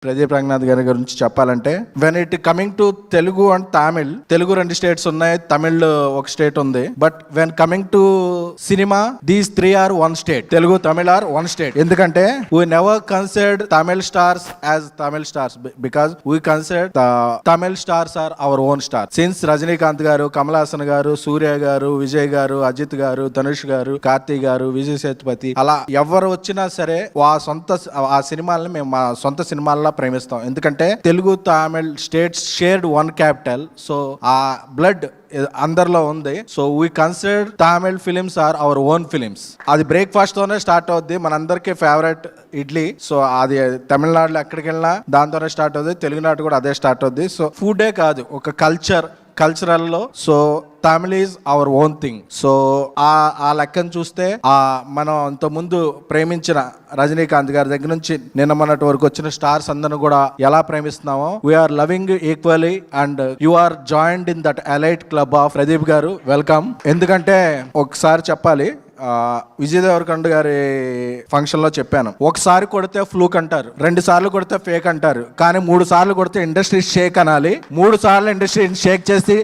ప్రదీప్ రంగనాథ్ గారి గురించి చెప్పాలంటే when it coming to Telugu and Tamil, Telugu 2 states ఉన్నాయి, తమిళ్ ఒక స్టేట్ ఉంది. But when coming to cinema, these 3 are 1 state. Telugu, Tamil are 1 state. ఎందుకంటే we never considered Tamil stars as Tamil stars because we consider Tamil stars are our own star. Since Rajinikanth garu, Kamal Haasan గారు, సూర్య గారు, విజయ్ గారు, అజిత్ గారు, ధనుష్ గారు, కార్తీ గారు, విజయ్ సేతుపతి, అలా ఎవరు వచ్చినా సరే ఆ సినిమాలని మేము మా సొంత సినిమాల్లో ప్రేమిస్తాం. ఎందుకంటే Telugu, Tamil states shared 1 capital. So ఆ బ్లడ్ అందరిలో ఉంది. So we consider Tamil films are our own films. అది బ్రేక్ఫాస్ట్ తోనే స్టార్ట్ అవుద్ది. మనందరికీ ఫేవరెట్ ఇడ్లీ. సో అది తమిళనాడులో ఎక్కడికి వెళ్ళినా దాంతోనే స్టార్ట్ అవుద్ది. తెలుగునాడు కూడా అదే స్టార్ట్ అవుద్ది. సో ఫుడే కాదు, ఒక కల్చరల్లో so Tamil is our own thing. So ఆ లెక్కను చూస్తే మనం అంతకుముందు ప్రేమించిన రజనీకాంత్ గారి దగ్గర నుంచి నిన్న మొన్నటి వరకు వచ్చిన స్టార్స్ అందరిని కూడా ఎలా ప్రేమిస్తున్నామో we are loving equally. And you are joined in that elite club of Pradeep garu. Welcome. ఎందుకంటే ఒకసారి చెప్పాలి, విజయ్ దేవరకొండ గారి ఫంక్షన్ లో చెప్పాను, ఒకసారి కొడితే ఫ్లూక్ అంటారు, 2 సార్లు కొడితే ఫేక్ అంటారు, కానీ 3 సార్లు కొడితే ఇండస్ట్రీ షేక్ అనాలి. 3 సార్లు ఇండస్ట్రీ షేక్ చేసి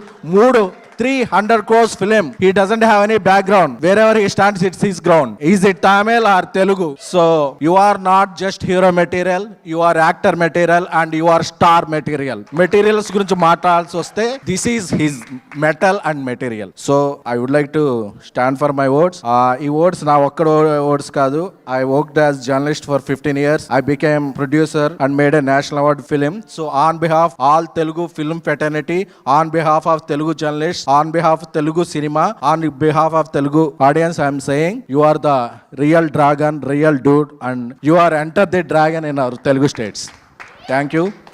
300 crores film. He doesn't have any background. Wherever he stands, it's his ground. Is it Tamil or Telugu? So you are not just hero material, you are actor material and you are star material. Materials గురించి మాట్లాడాల్సి వస్తే this is his metal and material. So I would like to stand for my words. ఈ words నా ఒక్క words కాదు. I worked as journalist for 15 years. I became producer and made a national award film. So on behalf of all Telugu film fraternity, on behalf of Telugu journalists, on behalf of Telugu cinema, on behalf of Telugu audience, I am saying you are the real dragon, real dude, and you are enter the dragon in our Telugu states. Thank you.